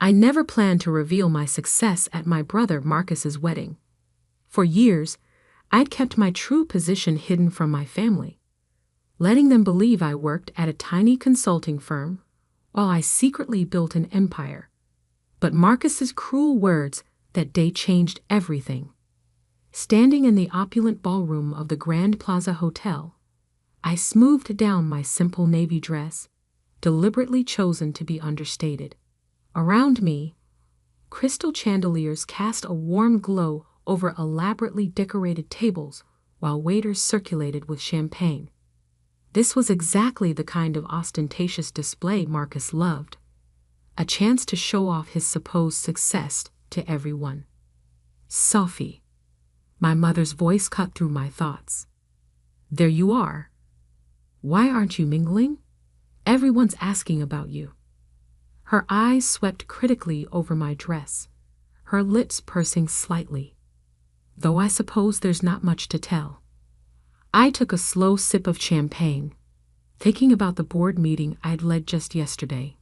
I never planned to reveal my success at my brother Marcus's wedding. For years, I'd kept my true position hidden from my family, letting them believe I worked at a tiny consulting firm while I secretly built an empire. But Marcus's cruel words that day changed everything. Standing in the opulent ballroom of the Grand Plaza Hotel, I smoothed down my simple navy dress, deliberately chosen to be understated. Around me, crystal chandeliers cast a warm glow over elaborately decorated tables while waiters circulated with champagne. This was exactly the kind of ostentatious display Marcus loved, a chance to show off his supposed success to everyone. Sophie, my mother's voice cut through my thoughts. There you are. Why aren't you mingling? Everyone's asking about you. Her eyes swept critically over my dress, her lips pursing slightly. Though I suppose there's not much to tell. I took a slow sip of champagne, thinking about the board meeting I'd led just yesterday,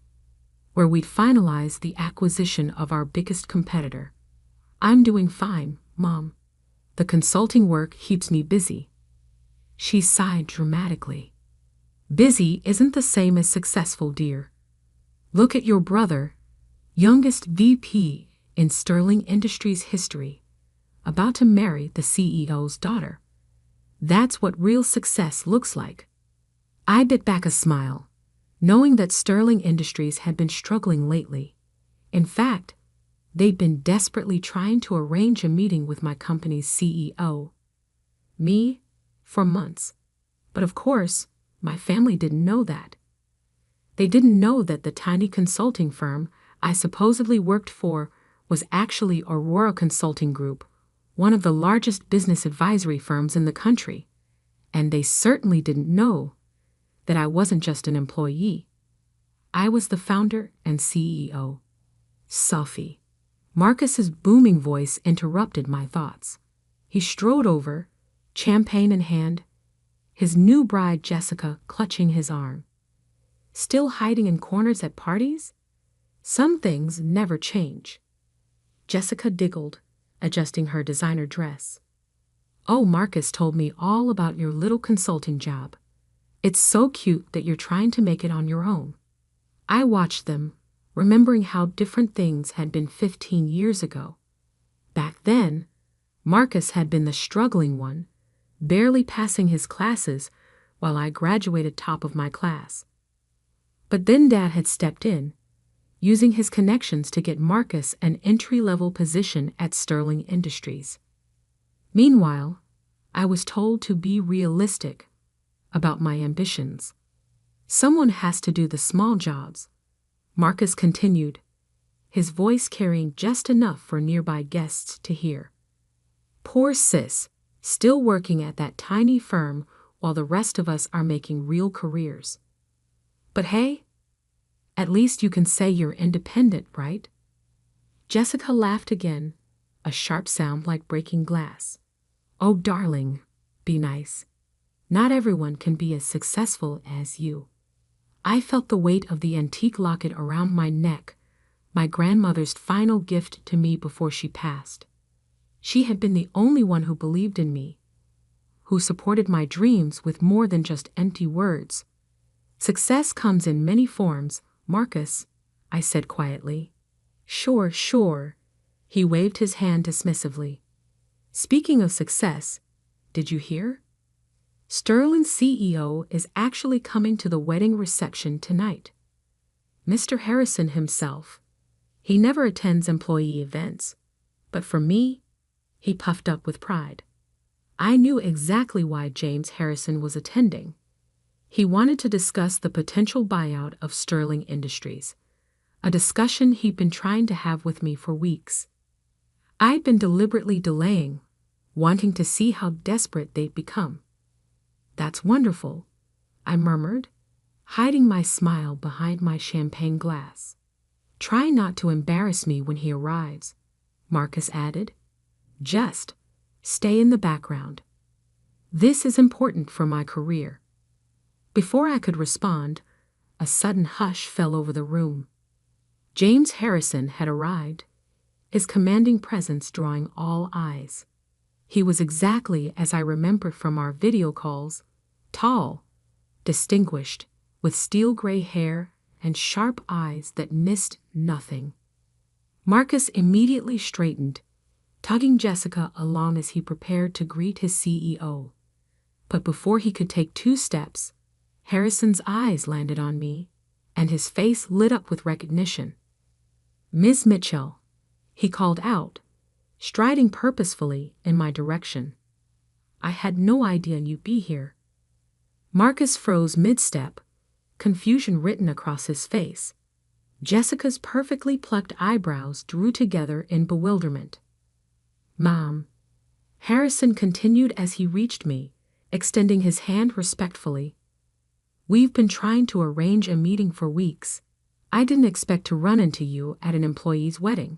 where we'd finalized the acquisition of our biggest competitor. I'm doing fine, Mom. The consulting work keeps me busy. She sighed dramatically. Busy isn't the same as successful, dear. Look at your brother, youngest VP in Sterling Industries history, about to marry the CEO's daughter. That's what real success looks like. I bit back a smile, knowing that Sterling Industries had been struggling lately. In fact, they'd been desperately trying to arrange a meeting with my company's CEO, me, for months. But of course, my family didn't know that. They didn't know that the tiny consulting firm I supposedly worked for was actually Aurora Consulting Group, one of the largest business advisory firms in the country. And they certainly didn't know that I wasn't just an employee. I was the founder and CEO. Sophie. Marcus's booming voice interrupted my thoughts. He strode over, champagne in hand, his new bride Jessica clutching his arm. Still hiding in corners at parties? Some things never change. Jessica giggled, adjusting her designer dress. Oh, Marcus told me all about your little consulting job. It's so cute that you're trying to make it on your own. I watched them, remembering how different things had been 15 years ago. Back then, Marcus had been the struggling one, barely passing his classes while I graduated top of my class. But then Dad had stepped in, using his connections to get Marcus an entry-level position at Sterling Industries. Meanwhile, I was told to be realistic about my ambitions. Someone has to do the small jobs, Marcus continued, his voice carrying just enough for nearby guests to hear. Poor sis, still working at that tiny firm while the rest of us are making real careers. But hey, at least you can say you're independent, right? Jessica laughed again, a sharp sound like breaking glass. Oh, darling, be nice. Not everyone can be as successful as you. I felt the weight of the antique locket around my neck, my grandmother's final gift to me before she passed. She had been the only one who believed in me, who supported my dreams with more than just empty words. Success comes in many forms, Marcus, I said quietly. Sure, sure. He waved his hand dismissively. Speaking of success, did you hear? Sterling's CEO is actually coming to the wedding reception tonight. Mr. Harrison himself. He never attends employee events, but for me, he puffed up with pride. I knew exactly why James Harrison was attending. He wanted to discuss the potential buyout of Sterling Industries, a discussion he'd been trying to have with me for weeks. I'd been deliberately delaying, wanting to see how desperate they'd become. That's wonderful, I murmured, hiding my smile behind my champagne glass. Try not to embarrass me when he arrives, Marcus added. Just stay in the background. This is important for my career. Before I could respond, a sudden hush fell over the room. James Harrison had arrived, his commanding presence drawing all eyes. He was exactly as I remembered from our video calls, tall, distinguished, with steel-gray hair and sharp eyes that missed nothing. Marcus immediately straightened, tugging Jessica along as he prepared to greet his CEO. But before he could take 2 steps, Harrison's eyes landed on me, and his face lit up with recognition. "Ms. Mitchell," he called out, striding purposefully in my direction. "I had no idea you'd be here." Marcus froze mid-step, confusion written across his face. Jessica's perfectly plucked eyebrows drew together in bewilderment. "Mom," Harrison continued as he reached me, extending his hand respectfully. "We've been trying to arrange a meeting for weeks. I didn't expect to run into you at an employee's wedding."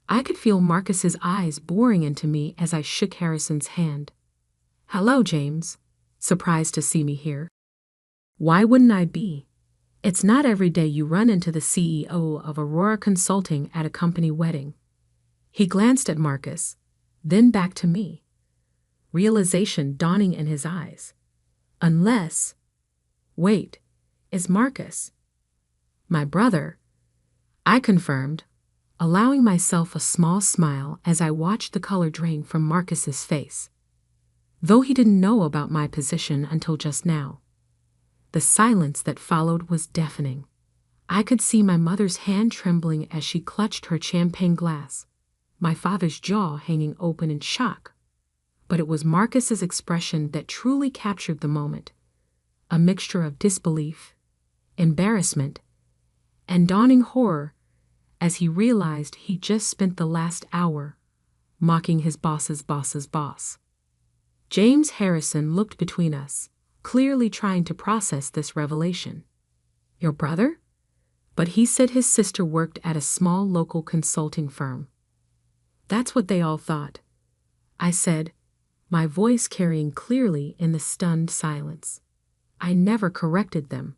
I could feel Marcus's eyes boring into me as I shook Harrison's hand. "Hello, James. Surprised to see me here?" "Why wouldn't I be? It's not every day you run into the CEO of Aurora Consulting at a company wedding." He glanced at Marcus, then back to me, realization dawning in his eyes. Unless... Wait, is Marcus my brother? I confirmed, allowing myself a small smile as I watched the color drain from Marcus's face. Though he didn't know about my position until just now. The silence that followed was deafening. I could see my mother's hand trembling as she clutched her champagne glass, my father's jaw hanging open in shock. But it was Marcus's expression that truly captured the moment. A mixture of disbelief, embarrassment, and dawning horror as he realized he just spent the last hour mocking his boss's boss's boss. James Harrison looked between us, clearly trying to process this revelation. "Your brother?" But he said his sister worked at a small local consulting firm. "That's what they all thought," I said, my voice carrying clearly in the stunned silence. I never corrected them.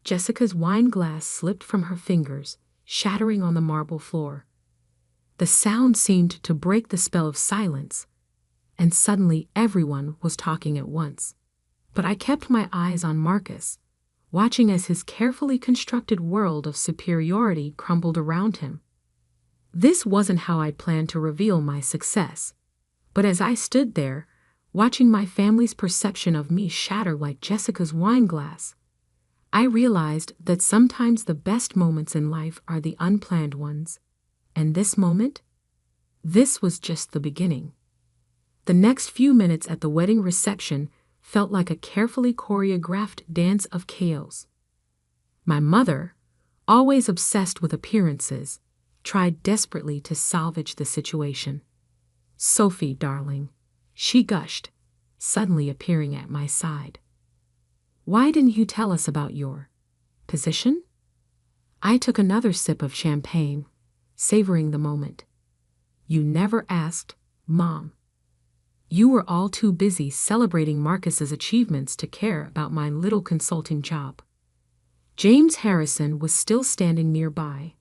Jessica's wine glass slipped from her fingers, shattering on the marble floor. The sound seemed to break the spell of silence, and suddenly everyone was talking at once. But I kept my eyes on Marcus, watching as his carefully constructed world of superiority crumbled around him. This wasn't how I planned to reveal my success, but as I stood there, watching my family's perception of me shatter like Jessica's wine glass, I realized that sometimes the best moments in life are the unplanned ones, and this moment? This was just the beginning. The next few minutes at the wedding reception felt like a carefully choreographed dance of chaos. My mother, always obsessed with appearances, tried desperately to salvage the situation. "Sophie, darling," she gushed, suddenly appearing at my side. "Why didn't you tell us about your position?" I took another sip of champagne, savoring the moment. "You never asked, Mom. You were all too busy celebrating Marcus's achievements to care about my little consulting job." James Harrison was still standing nearby,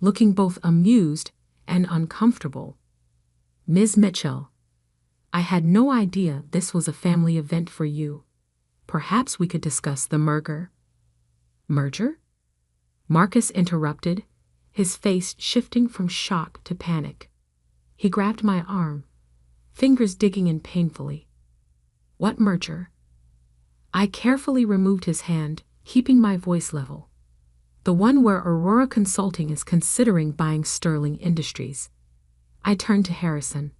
looking both amused and uncomfortable. "Ms. Mitchell, I had no idea this was a family event for you. Perhaps we could discuss the merger." "Merger?" Marcus interrupted, his face shifting from shock to panic. He grabbed my arm, fingers digging in painfully. "What merger?" I carefully removed his hand, keeping my voice level. "The one where Aurora Consulting is considering buying Sterling Industries." I turned to Harrison.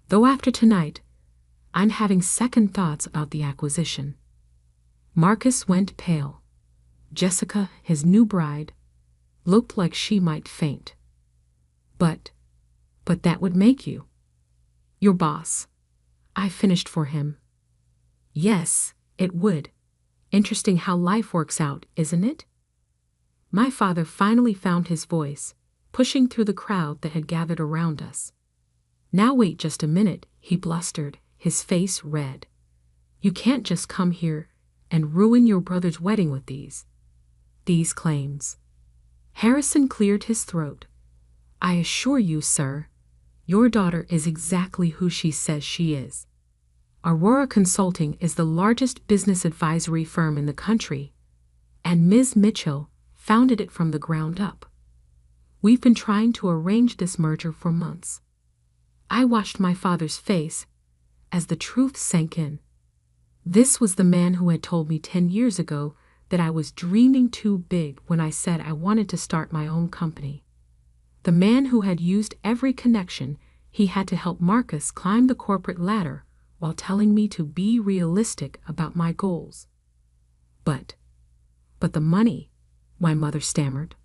"Though after tonight, I'm having second thoughts about the acquisition." Marcus went pale. Jessica, his new bride, looked like she might faint. But that would make you your boss," I finished for him. "Yes, it would. Interesting how life works out, isn't it?" My father finally found his voice, pushing through the crowd that had gathered around us. "Now wait just a minute," he blustered, his face red. "You can't just come here and ruin your brother's wedding with these claims." Harrison cleared his throat. I assure you, sir, your daughter is exactly who she says she is. Aurora Consulting is the largest business advisory firm in the country, and Ms. Mitchell founded it from the ground up. We've been trying to arrange this merger for months. I watched my father's face as the truth sank in. This was the man who had told me 10 years ago that I was dreaming too big when I said I wanted to start my own company. The man who had used every connection he had to help Marcus climb the corporate ladder while telling me to be realistic about my goals. But the money, my mother stammered.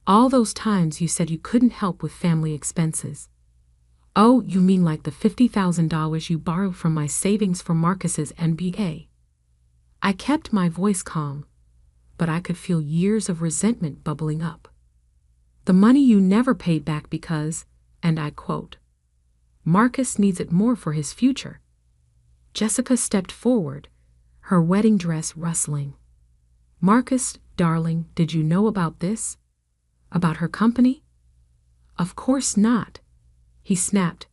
All those times you said you couldn't help with family expenses. Oh, you mean like the $50,000 you borrowed from my savings for Marcus's MBA? I kept my voice calm, but I could feel years of resentment bubbling up. The money you never paid back because, and I quote, Marcus needs it more for his future. Jessica stepped forward, her wedding dress rustling. Marcus, darling, did you know about this? About her company? Of course not, he snapped,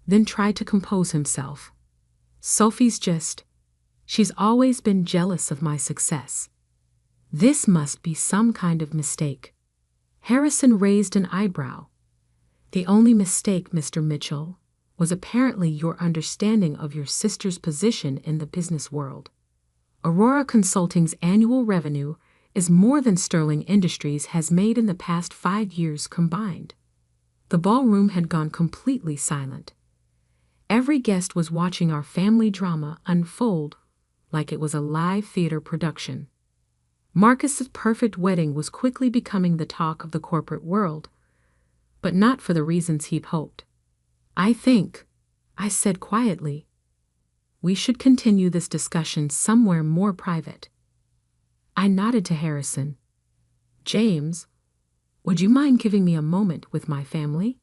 then tried to compose himself. Sophie's she's always been jealous of my success. This must be some kind of mistake. Harrison raised an eyebrow. The only mistake, Mr. Mitchell, was apparently your understanding of your sister's position in the business world. Aurora Consulting's annual revenue is more than Sterling Industries has made in the past 5 years combined. The ballroom had gone completely silent. Every guest was watching our family drama unfold like it was a live theater production. Marcus's perfect wedding was quickly becoming the talk of the corporate world, but not for the reasons he'd hoped. I think, I said quietly, we should continue this discussion somewhere more private. I nodded to Harrison. James, would you mind giving me a moment with my family?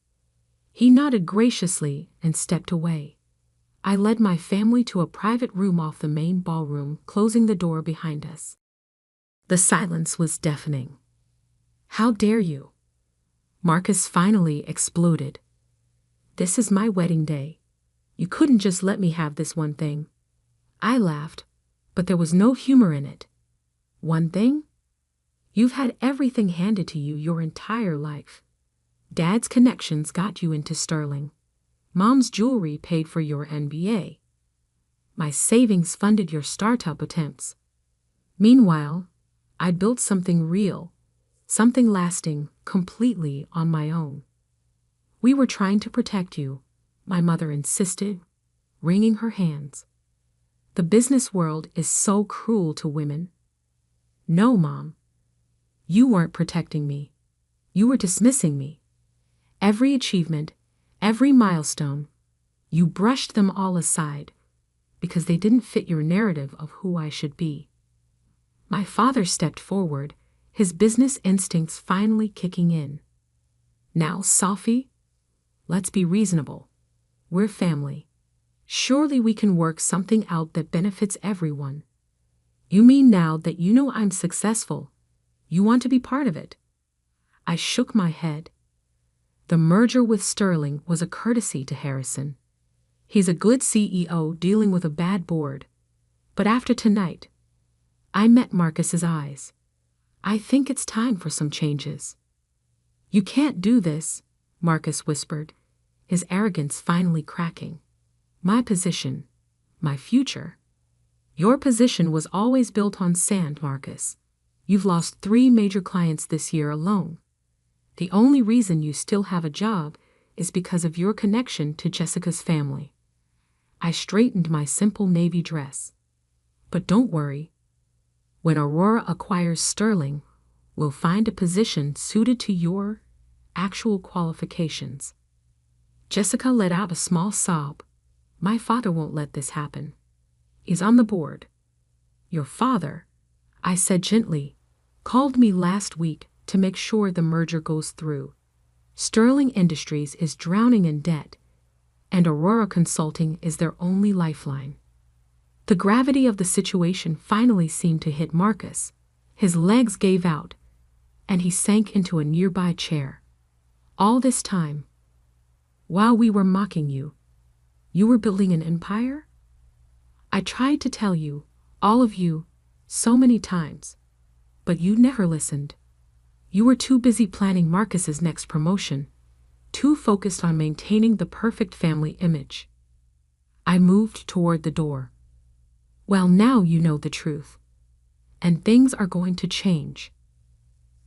He nodded graciously and stepped away. I led my family to a private room off the main ballroom, closing the door behind us. The silence was deafening. How dare you? Marcus finally exploded. This is my wedding day. You couldn't just let me have this one thing. I laughed, but there was no humor in it. One thing? You've had everything handed to you your entire life. Dad's connections got you into Sterling. Mom's jewelry paid for your MBA. My savings funded your startup attempts. Meanwhile, I'd built something real, something lasting, completely on my own. We were trying to protect you, my mother insisted, wringing her hands. The business world is so cruel to women. No, Mom. You weren't protecting me. You were dismissing me. Every achievement, every milestone, you brushed them all aside because they didn't fit your narrative of who I should be. My father stepped forward, his business instincts finally kicking in. Now, Sophie, let's be reasonable. We're family. Surely we can work something out that benefits everyone. You mean now that you know I'm successful, you want to be part of it? I shook my head. The merger with Sterling was a courtesy to Harrison. He's a good CEO dealing with a bad board. But after tonight, I met Marcus's eyes. I think it's time for some changes. You can't do this, Marcus whispered, his arrogance finally cracking. My position, my future. Your position was always built on sand, Marcus. You've lost 3 major clients this year alone. The only reason you still have a job is because of your connection to Jessica's family. I straightened my simple navy dress. But don't worry. When Aurora acquires Sterling, we'll find a position suited to your actual qualifications. Jessica let out a small sob. My father won't let this happen. He's on the board. Your father, I said gently, called me last week to make sure the merger goes through. Sterling Industries is drowning in debt, and Aurora Consulting is their only lifeline. The gravity of the situation finally seemed to hit Marcus. His legs gave out, and he sank into a nearby chair. All this time, while we were mocking you, you were building an empire? I tried to tell you, all of you, so many times, but you never listened. You were too busy planning Marcus's next promotion, too focused on maintaining the perfect family image. I moved toward the door. Well, now you know the truth. And things are going to change.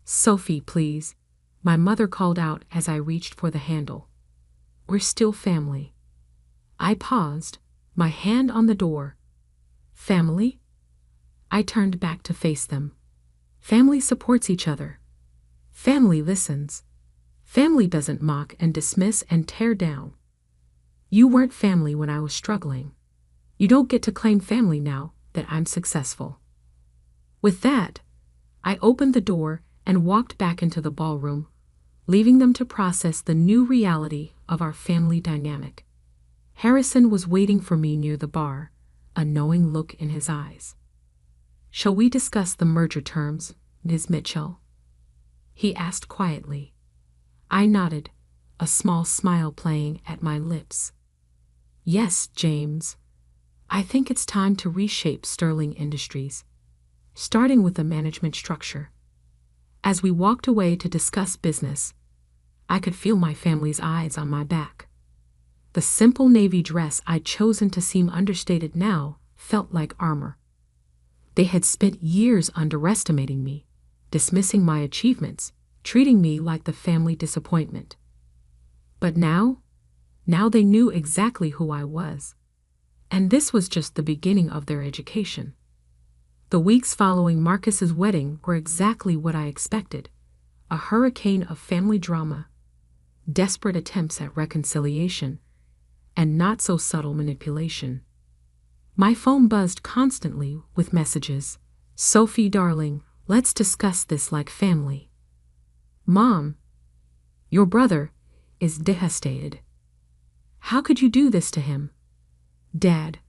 Sophie, please, my mother called out as I reached for the handle. We're still family. I paused, my hand on the door. Family? I turned back to face them. Family supports each other. Family listens. Family doesn't mock and dismiss and tear down. You weren't family when I was struggling. You don't get to claim family now that I'm successful. With that, I opened the door and walked back into the ballroom, leaving them to process the new reality of our family dynamic. Harrison was waiting for me near the bar, a knowing look in his eyes. Shall we discuss the merger terms, Ms. Mitchell? He asked quietly. I nodded, a small smile playing at my lips. Yes, James. I think it's time to reshape Sterling Industries, starting with the management structure. As we walked away to discuss business, I could feel my family's eyes on my back. The simple navy dress I'd chosen to seem understated now felt like armor. They had spent years underestimating me, dismissing my achievements, treating me like the family disappointment. But now they knew exactly who I was. And this was just the beginning of their education. The weeks following Marcus's wedding were exactly what I expected, a hurricane of family drama, desperate attempts at reconciliation, and not-so-subtle manipulation. My phone buzzed constantly with messages. Sophie, darling, let's discuss this like family. Mom, your brother is devastated. How could you do this to him? Dad,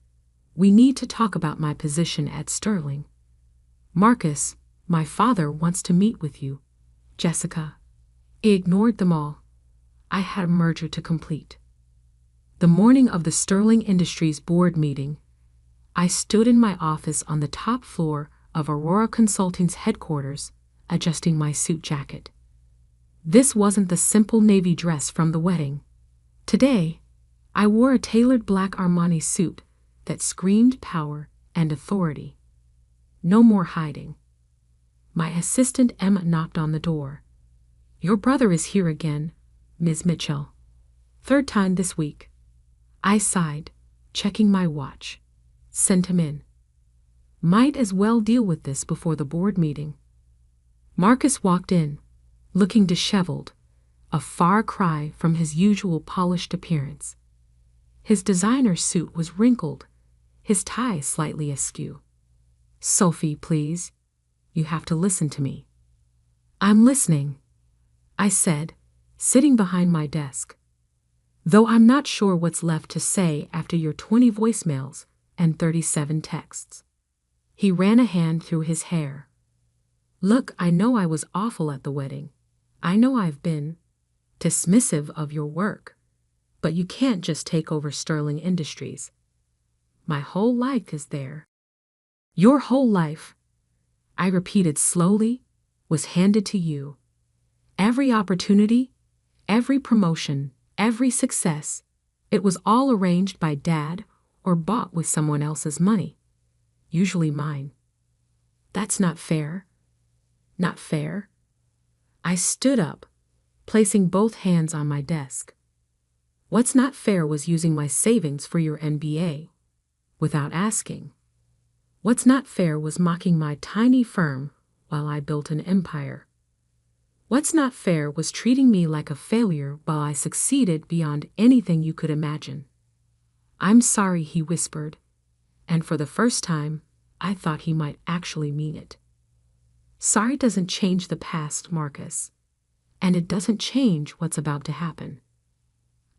we need to talk about my position at Sterling. Marcus, my father wants to meet with you. Jessica. I ignored them all. I had a merger to complete. The morning of the Sterling Industries board meeting, I stood in my office on the top floor of Aurora Consulting's headquarters, adjusting my suit jacket. This wasn't the simple navy dress from the wedding. Today, I wore a tailored black Armani suit that screamed power and authority. No more hiding. My assistant Emma knocked on the door. Your brother is here again, Ms. Mitchell. Third time this week. I sighed, checking my watch. Send him in. Might as well deal with this before the board meeting. Marcus walked in, looking disheveled, a far cry from his usual polished appearance. His designer suit was wrinkled, his tie slightly askew. Sophie, please. You have to listen to me. I'm listening, I said, sitting behind my desk. Though I'm not sure what's left to say after your 20 voicemails and 37 texts. He ran a hand through his hair. Look, I know I was awful at the wedding. I know I've been dismissive of your work. But you can't just take over Sterling Industries. My whole life is there. Your whole life, I repeated slowly, was handed to you. Every opportunity, every promotion, every success, it was all arranged by Dad or bought with someone else's money, usually mine. That's not fair. Not fair. I stood up, placing both hands on my desk. What's not fair was using my savings for your MBA, without asking. What's not fair was mocking my tiny firm while I built an empire. What's not fair was treating me like a failure while I succeeded beyond anything you could imagine. I'm sorry, he whispered, and for the first time, I thought he might actually mean it. Sorry doesn't change the past, Marcus, and it doesn't change what's about to happen.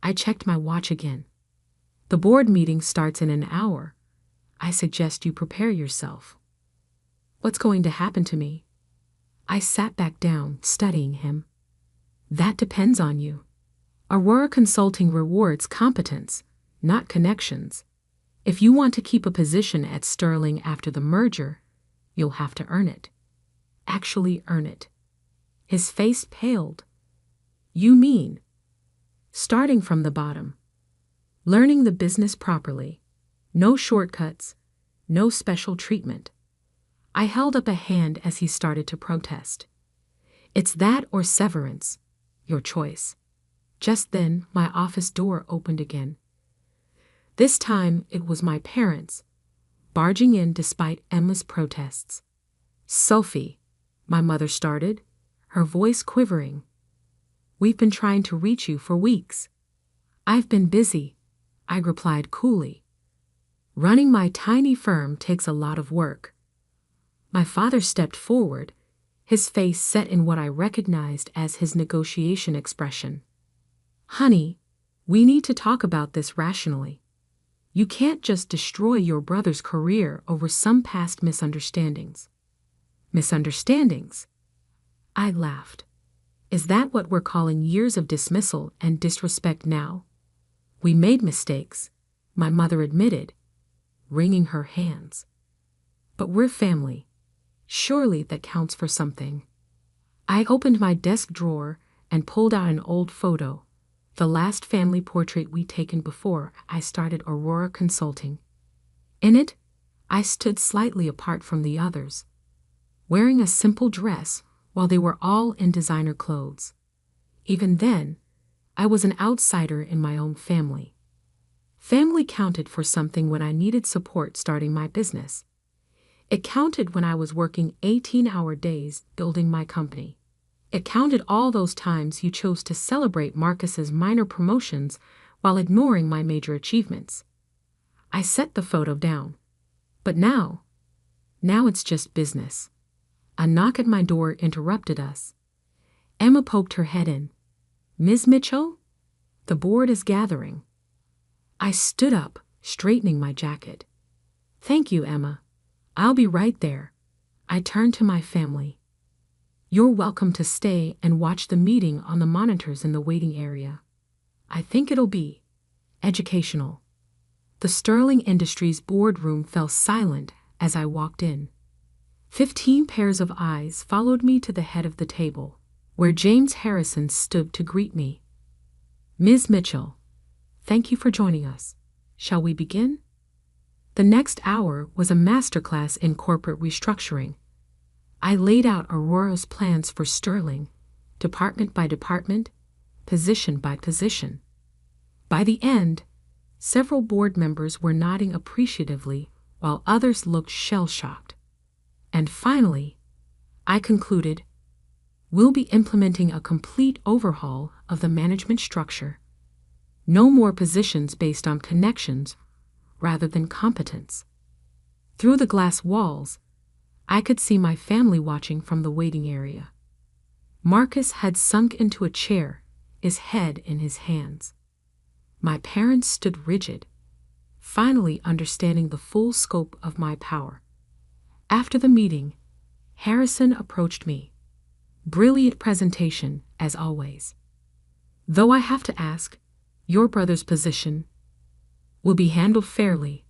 I checked my watch again. The board meeting starts in an hour. I suggest you prepare yourself. What's going to happen to me? I sat back down, studying him. That depends on you. Aurora Consulting rewards competence, not connections. If you want to keep a position at Sterling after the merger, you'll have to earn it. Actually earn it. His face paled. You mean? Starting from the bottom. Learning the business properly. No shortcuts. No special treatment. I held up a hand as he started to protest. It's that or severance. Your choice. Just then, my office door opened again. This time, it was my parents, barging in despite Emma's protests. Sophie, my mother started, her voice quivering. We've been trying to reach you for weeks. I've been busy, I replied coolly. Running my tiny firm takes a lot of work. My father stepped forward, his face set in what I recognized as his negotiation expression. Honey, we need to talk about this rationally. You can't just destroy your brother's career over some past misunderstandings. Misunderstandings? I laughed. Is that what we're calling years of dismissal and disrespect now? We made mistakes, my mother admitted, wringing her hands. But we're family. Surely that counts for something. I opened my desk drawer and pulled out an old photo, the last family portrait we'd taken before I started Aurora Consulting. In it, I stood slightly apart from the others, wearing a simple dress while they were all in designer clothes. Even then, I was an outsider in my own family. Family counted for something when I needed support starting my business. It counted when I was working 18-hour days building my company. It counted all those times you chose to celebrate Marcus's minor promotions while ignoring my major achievements. I set the photo down. But now it's just business. A knock at my door interrupted us. Emma poked her head in. Ms. Mitchell? The board is gathering. I stood up, straightening my jacket. Thank you, Emma. I'll be right there. I turned to my family. You're welcome to stay and watch the meeting on the monitors in the waiting area. I think it'll be educational. The Sterling Industries boardroom fell silent as I walked in. 15 pairs of eyes followed me to the head of the table, where James Harrison stood to greet me. Ms. Mitchell, thank you for joining us. Shall we begin? The next hour was a masterclass in corporate restructuring. I laid out Aurora's plans for Sterling, department by department, position by position. By the end, several board members were nodding appreciatively while others looked shell-shocked. And finally, I concluded, we'll be implementing a complete overhaul of the management structure. No more positions based on connections rather than competence. Through the glass walls, I could see my family watching from the waiting area. Marcus had sunk into a chair, his head in his hands. My parents stood rigid, finally understanding the full scope of my power. After the meeting, Harrison approached me. Brilliant presentation, as always. Though I have to ask, your brother's position will be handled fairly,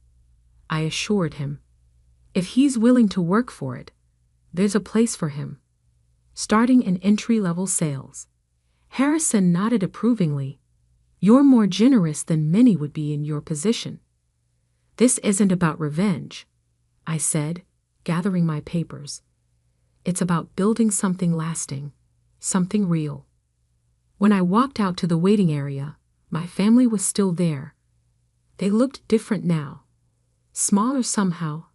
I assured him. If he's willing to work for it, there's a place for him, starting in entry-level sales. Harrison nodded approvingly. You're more generous than many would be in your position. This isn't about revenge, I said, gathering my papers. It's about building something lasting, something real. When I walked out to the waiting area, my family was still there. They looked different now, smaller somehow,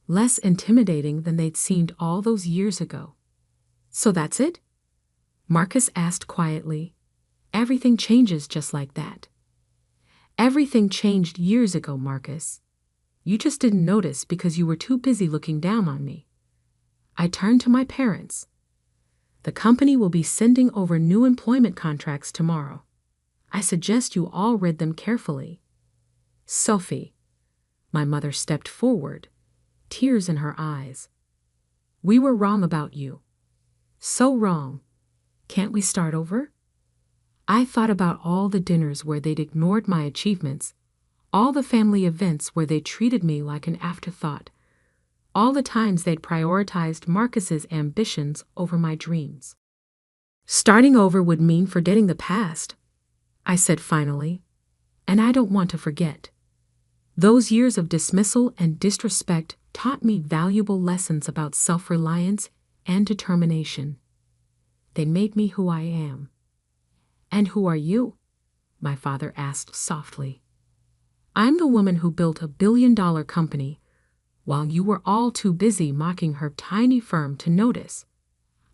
less intimidating than they'd seemed all those years ago. So that's it? Marcus asked quietly. Everything changes just like that. Everything changed years ago, Marcus. You just didn't notice because you were too busy looking down on me. I turned to my parents. The company will be sending over new employment contracts tomorrow. I suggest you all read them carefully. Sophie, my mother stepped forward, tears in her eyes. We were wrong about you. So wrong. Can't we start over? I thought about all the dinners where they'd ignored my achievements, all the family events where they treated me like an afterthought, all the times they'd prioritized Marcus's ambitions over my dreams. Starting over would mean forgetting the past, I said finally, and I don't want to forget. Those years of dismissal and disrespect taught me valuable lessons about self-reliance and determination. They made me who I am. And who are you? My father asked softly. I'm the woman who built a billion-dollar company while you were all too busy mocking her tiny firm to notice.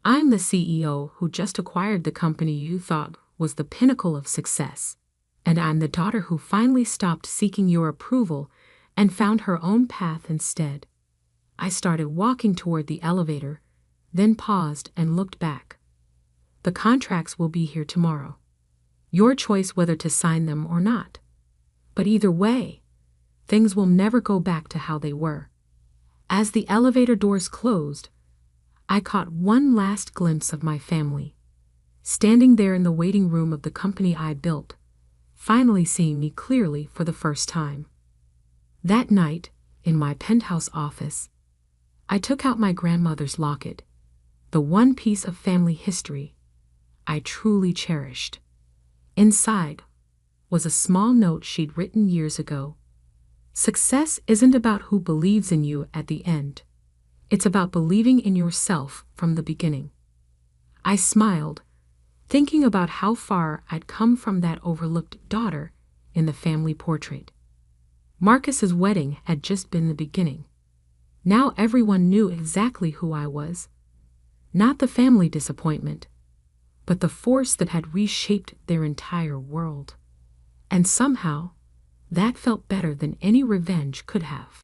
I'm the CEO who just acquired the company you thought was the pinnacle of success. And I'm the daughter who finally stopped seeking your approval and found her own path instead. I started walking toward the elevator, then paused and looked back. The contracts will be here tomorrow. Your choice whether to sign them or not. But either way, things will never go back to how they were. As the elevator doors closed, I caught one last glimpse of my family, standing there in the waiting room of the company I built, finally seeing me clearly for the first time. That night, in my penthouse office, I took out my grandmother's locket, the one piece of family history I truly cherished. Inside was a small note she'd written years ago. Success isn't about who believes in you at the end. It's about believing in yourself from the beginning. I smiled, thinking about how far I'd come from that overlooked daughter in the family portrait. Marcus's wedding had just been the beginning. Now everyone knew exactly who I was. Not the family disappointment, but the force that had reshaped their entire world. And somehow, that felt better than any revenge could have.